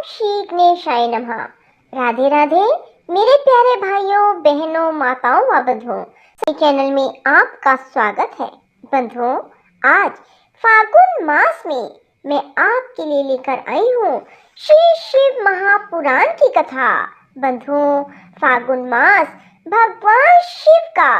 श्री गणेशाय नमः। राधे राधे मेरे प्यारे भाइयों बहनों माताओं व बंधुओं, इस चैनल में आपका स्वागत है। बंधुओं, आज फागुन मास में मैं आपके लिए लेकर आई हूँ श्री शिव महापुराण की कथा। बंधुओं, फागुन मास भगवान शिव का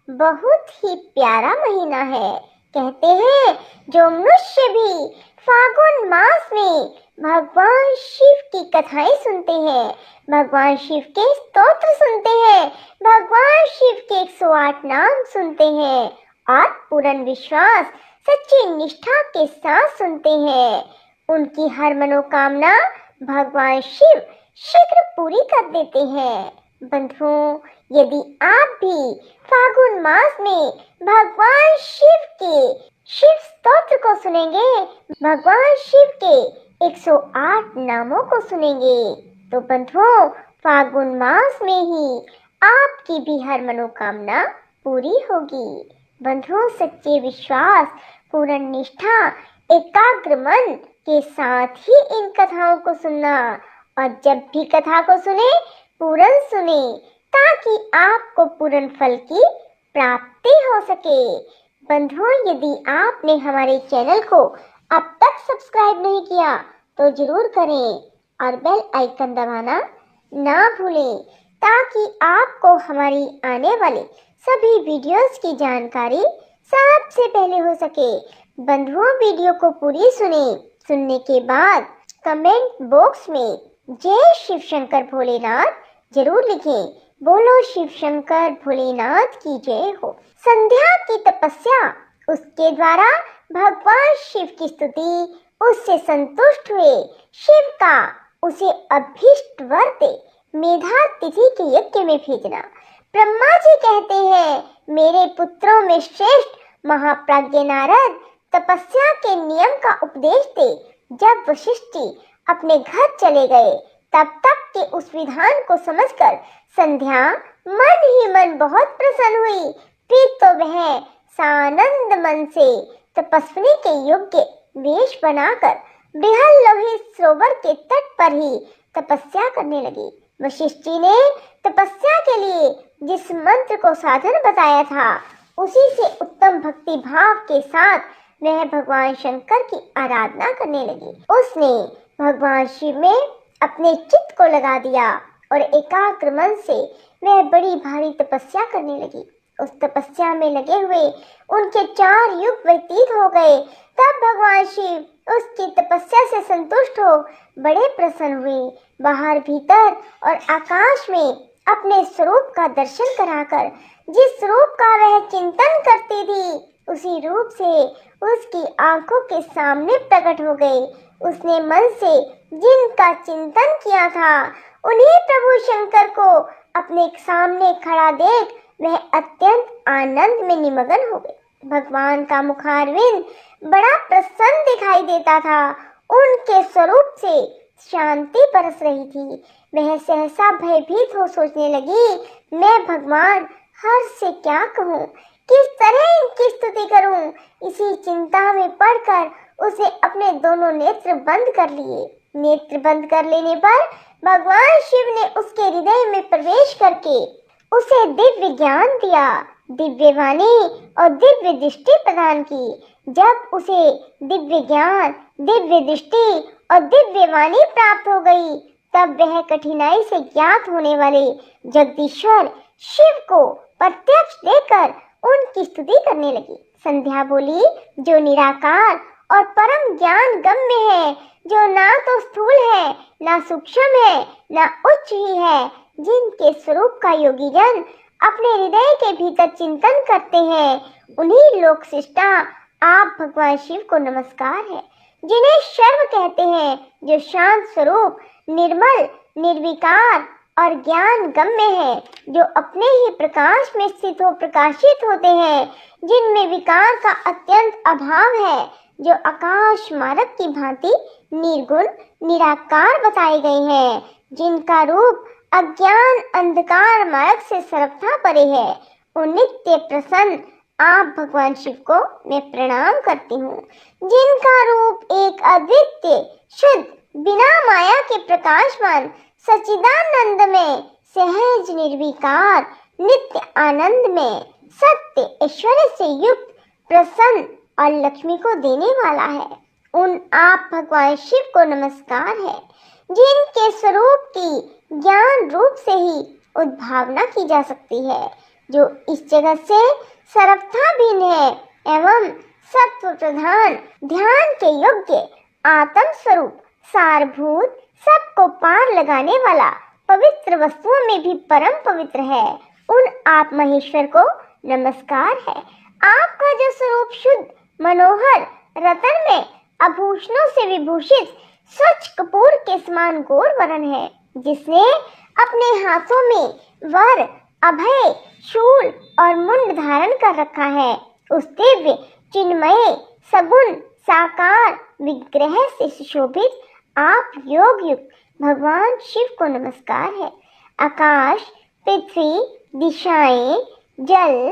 बहुत ही प्यारा महीना है। कहते हैं जो मनुष्य भी फागुन मास में भगवान शिव की कथाएं सुनते हैं, भगवान शिव के स्तोत्र सुनते हैं, भगवान शिव के 108 नाम सुनते हैं और पूर्ण विश्वास सच्ची निष्ठा के साथ सुनते हैं, उनकी हर मनोकामना भगवान शिव शीघ्र पूरी कर देते हैं। बंधुओं, यदि आप भी फागुन मास में भगवान शिव के शिव स्तोत्र को सुनेंगे, भगवान शिव के 108 नामों को सुनेंगे, तो बंधुओं फागुन मास में ही आपकी भी हर मनोकामना पूरी होगी। बंधुओं, सच्चे विश्वास, पूर्ण निष्ठा, एकाग्र मन के साथ ही इन कथाओं को सुनना और जब भी कथा को सुने पूर्ण सुने, ताकि आपको पूर्ण फल की प्राप्ति हो सके। बंधुओं, यदि आपने हमारे चैनल को अब तक सब्सक्राइब नहीं किया तो जरूर करें और बेल आइकन दबाना ना भूलें, ताकि आपको हमारी आने वाले सभी वीडियोस की जानकारी सबसे पहले हो सके। बंधुओं, वीडियो को पूरी सुनने के बाद कमेंट बॉक्स में जय शिव शंकर भोलेनाथ जरूर लिखें। बोलो शिव शंकर भोलेनाथ की जय हो। संध्या की तपस्या, उसके द्वारा भगवान शिव की स्तुति, उससे संतुष्ट हुए शिव का उसे अभीष्ट वर दे मेधा तिथि के यज्ञ में भेजना। ब्रह्मा जी कहते हैं, मेरे पुत्रों में श्रेष्ठ महाप्राज्ञ नारद तपस्या के नियम का उपदेश दे। जब वशिष्ठ जी अपने घर चले गए, तब तक के उस विधान को समझकर संध्या मन ही मन बहुत प्रसन्न हुई। फिर तो वह सानंद मन से तपस्विनी के योग्य वेश बनाकर बृहल लोहित सरोवर के तट पर ही तपस्या करने लगी। वशिष्ठ जी ने तपस्या के लिए जिस मंत्र को साधन बताया था, उसी से उत्तम भक्ति भाव के साथ वह भगवान शंकर की आराधना करने लगी। उसने भगवान शिव में अपने चित्त को लगा दिया और एकाग्र मन से वह बड़ी भारी तपस्या करने लगी। उस तपस्या में लगे हुए उनके 4 युग व्यतीत हो गए। तब भगवान शिव उसकी तपस्या से संतुष्ट हो बड़े प्रसन्न हुए। बाहर भीतर और आकाश में अपने स्वरूप का दर्शन कराकर जिस रूप का वह चिंतन करती थी, उसी रूप से उसकी आंखों के सामने प्रकट हो गए। उसने मन से जिनका चिंतन किया था, उन्हीं प्रभु शंकर को अपने सामने खड़ा देख वह अत्यंत आनंद में निमग्न हो गए। भगवान का मुखारविंद बड़ा प्रसन्न दिखाई देता था। उनके स्वरूप से शांति बरस रही थी। वह सहसा भयभीत हो सोचने लगी, मैं भगवान हर से क्या कहूँ, किस तरह इनकी स्तुति करूँ। इसी चिंता में पड़कर उसे अपने दोनों नेत्र बंद कर लिए। नेत्र बंद कर लेने पर भगवान शिव ने उसके हृदय में प्रवेश करके उसे दिव्य ज्ञान दिया, दिव्य वाणी और दिव्य दृष्टि प्रदान की। जब उसे दिव्य ज्ञान, दिव्य दृष्टि और दिव्य वाणी प्राप्त हो गई, तब वह कठिनाई से ज्ञात होने वाले जगदीश्वर शिव को प्रत्यक्ष देखकर उनकी स्तुति करने लगी। संध्या बोली, जो निराकार और परम ज्ञान गम्य है, जो ना तो स्थूल है, ना सूक्ष्म है, ना उच्च ही है, जिनके स्वरूप का योगी जन अपने हृदय के भीतर चिंतन करते हैं, उन्हीं लोक शिष्टा आप भगवान शिव को नमस्कार है। जिन्हें शर्व कहते हैं, जो शांत स्वरूप, निर्मल, निर्विकार और ज्ञान गम्य है, जो अपने ही प्रकाश में स्थित हो प्रकाशित होते हैं, जिनमें विकार का अत्यंत अभाव है, जो आकाश मार्ग की भांति निर्गुण निराकार बताए गए हैं, जिनका रूप अज्ञान अंधकार मार्ग से सर्वथा परे है, उन नित्य प्रसन्न आप भगवान शिव को मैं प्रणाम करती हूँ। जिनका रूप एक अद्वितीय शुद्ध बिना माया के प्रकाशमान सच्चिदानंद में सहज निर्विकार नित्य आनंद में सत्य ऐश्वर्य से युक्त प्रसन्न और लक्ष्मी को देने वाला है। उन आप भगवान शिव को नमस्कार है जिनके स्वरूप की ज्ञान रूप से ही उद्भावना की जा सकती है, जो इस जगत से सर्वथा भिन्न है एवं सत्व प्रधान ध्यान के योग्य आत्म स्वरूप सारभूत सबको पार लगाने वाला पवित्र वस्तुओं में भी परम पवित्र है। उन आप महेश्वर को नमस्कार है। आपका जो स्वरूप शुद्ध मनोहर रतन में आभूषणों से विभूषित स्वच्छ कपूर के समान गौर वरण है, जिसने अपने हाथों में वर अभय शूल और मुंड धारण कर रखा है, उस दिव्य चिन्मय सगुण साकार विग्रह से सुशोभित आप योग युक्त भगवान शिव को नमस्कार है। आकाश पृथ्वी दिशाएं जल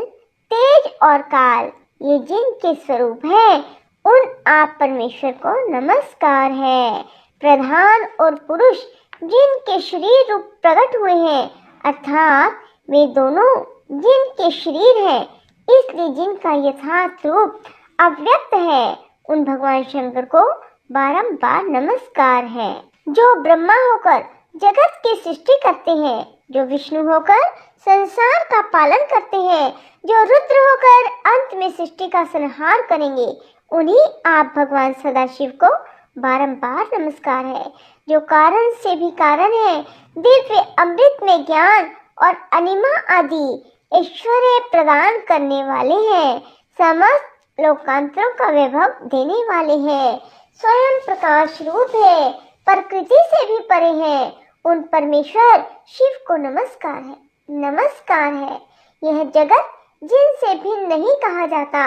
तेज और काल ये जिनके स्वरूप है, उन आप परमेश्वर को नमस्कार है। प्रधान और पुरुष जिनके शरीर रूप प्रकट हुए हैं, अर्थात वे दोनों जिनके शरीर हैं, इसलिए जिनका यथार्थ रूप अव्यक्त है, उन भगवान शंकर को बारंबार नमस्कार है। जो ब्रह्मा होकर जगत की सृष्टि करते हैं, जो विष्णु होकर संसार का पालन करते हैं, जो रुद्र होकर अंत में सृष्टि का संहार करेंगे, उन्हीं आप भगवान सदाशिव को बारंबार नमस्कार है। जो कारण से भी कारण है, दिव्य अमृत में ज्ञान और अनिमा आदि ऐश्वर्य प्रदान करने वाले हैं, समस्त लोकांतरों का वैभव देने वाले हैं, स्वयं प्रकाश रूप है, प्रकृति से भी परे हैं, उन परमेश्वर शिव को नमस्कार है। नमस्कार है। यह जगत जिनसे भिन्न नहीं कहा जाता,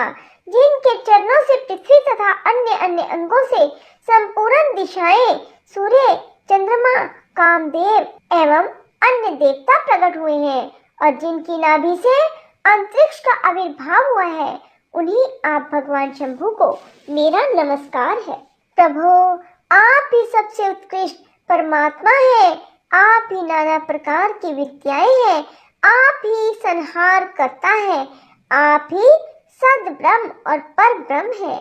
जिनके चरणों से पृथ्वी तथा अन्य अन्य अंगों से संपूर्ण दिशाएं सूर्य चंद्रमा कामदेव एवं अन्य देवता प्रकट हुए हैं और जिनकी नाभि से अंतरिक्ष का आविर्भाव हुआ है, उन्हीं आप भगवान शंभु को मेरा नमस्कार है। प्रभु आप ही सबसे उत्कृष्ट परमात्मा है, आप ही नाना प्रकार की विद्याएं हैं, आप ही संहार करता है, आप ही सद ब्रह्म और पर ब्रह्म है।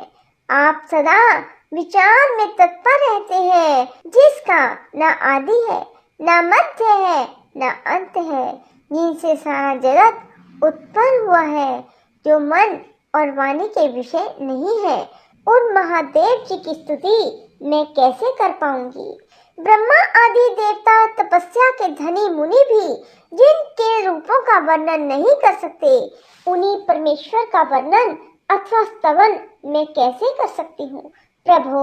आप सदा विचार में तत्पर रहते हैं, जिसका न आदि है न मध्य है न अंत है, जिनसे सारा जगत उत्पन्न हुआ है, जो मन और वाणी के विषय नहीं है। उन महादेव जी की स्तुति मैं कैसे कर पाऊंगी। ब्रह्मा आदि देवता तपस्या के धनी मुनि भी जिनके रूपों का वर्णन नहीं कर सकते, उन्हीं परमेश्वर का वर्णन अथवा स्तवन मैं कैसे कर सकती हूँ। प्रभु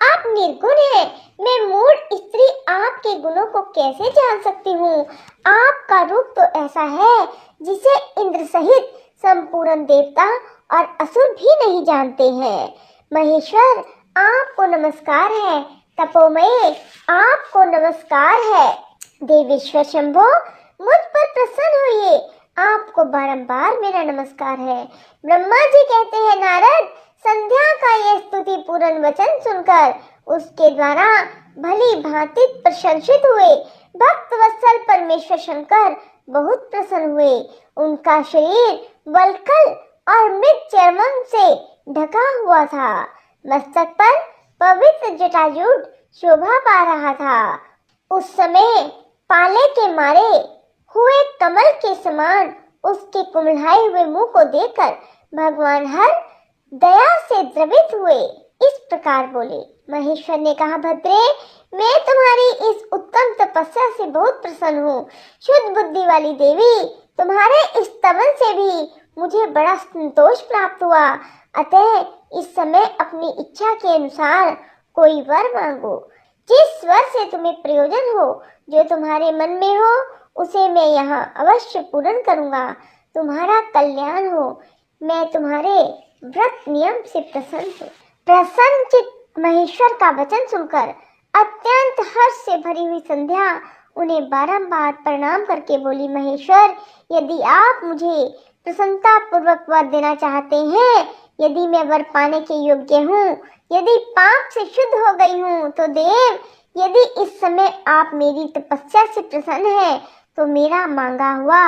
आप निर्गुण हैं, मैं मूढ़ स्त्री आपके गुणों को कैसे जान सकती हूँ। आपका रूप तो ऐसा है जिसे इंद्र सहित संपूर्ण देवता और असुर भी नहीं जानते हैं। महेश्वर आपको नमस्कार है, तपोमय आपको नमस्कार है। देवेश्वर शंभो मुझ पर प्रसन्न होइए, आपको बारंबार मेरा नमस्कार है। ब्रह्मा जी कहते हैं, नारद संध्या का यह स्तुति पूर्ण वचन सुनकर उसके द्वारा भली भांति प्रशंसित हुए। भक्त वत्सल परमेश्वर शंकर बहुत प्रसन्न हुए। उनका शरीर वल्कल और मृत चर्मम से ढका हुआ था। मस्तक पर पवित्र जटाजूट शोभा पा रहा था। उस समय पाले के मारे हुए कमल के समान उसके कुम्हलाए हुए मुंह को देखकर भगवान हर दया से द्रवित हुए। इस प्रकार बोले। महेश्वर ने कहा, भद्रे मैं तुम्हारी इस उत्तम तपस्या से बहुत प्रसन्न हूँ। शुद्ध बुद्धि वाली देवी, तुम्हारे इस स्तवन से भी मुझे बड़ा संतोष प्राप्त हुआ। अतः इस समय अपनी इच्छा के अनुसार कोई वर मांगो। जिस वर से तुम्हें प्रयोजन हो, जो तुम्हारे मन में हो, उसे मैं यहाँ अवश्य पूर्ण करूँगा। तुम्हारा कल्याण हो। मैं तुम्हारे व्रत नियम से प्रसन्न हूँ। प्रसन्नचित महेश्वर का वचन सुनकर अत्यंत हर्ष से भरी हुई संध्या उन्हें बारंबार प्रणाम करके बोली, महेश्वर यदि आप मुझे प्रसन्नता पूर्वक वर देना चाहते हैं, यदि मैं वर पाने के योग्य हूँ, यदि पाप से शुद्ध हो गई हूँ, तो देव यदि इस समय आप मेरी तपस्या से प्रसन्न हैं, तो मेरा मांगा हुआ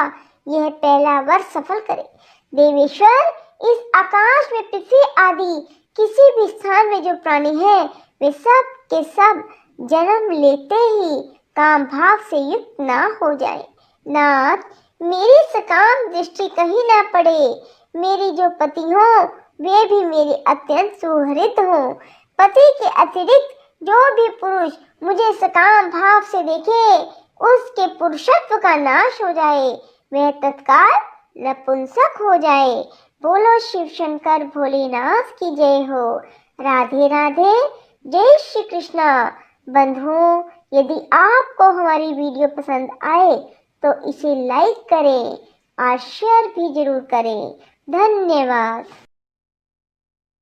यह पहला वर सफल करें। देवेश्वर, इस आकाश में पृथ्वी आदि किसी भी स्थान में जो प्राणी हैं, वे सब के सब जन्म लेते ही काम भाव से युक्त ना हो जाए। नाथ, मेरी सकाम दृष्टि कहीं ना पड़े। मेरी जो पति हो वे भी मेरे अत्यंत सुहृद हो। पति के अतिरिक्त जो भी पुरुष मुझे सकाम भाव से देखे, उसके पुरुषत्व का नाश हो जाए, वह तत्काल नपुंसक हो जाए। बोलो शिव शंकर भोलेनाथ की जय हो। राधे राधे, जय श्री कृष्णा। बंधुओं, यदि आपको हमारी वीडियो पसंद आए तो इसे लाइक करें और शेयर भी जरूर करें। धन्यवाद।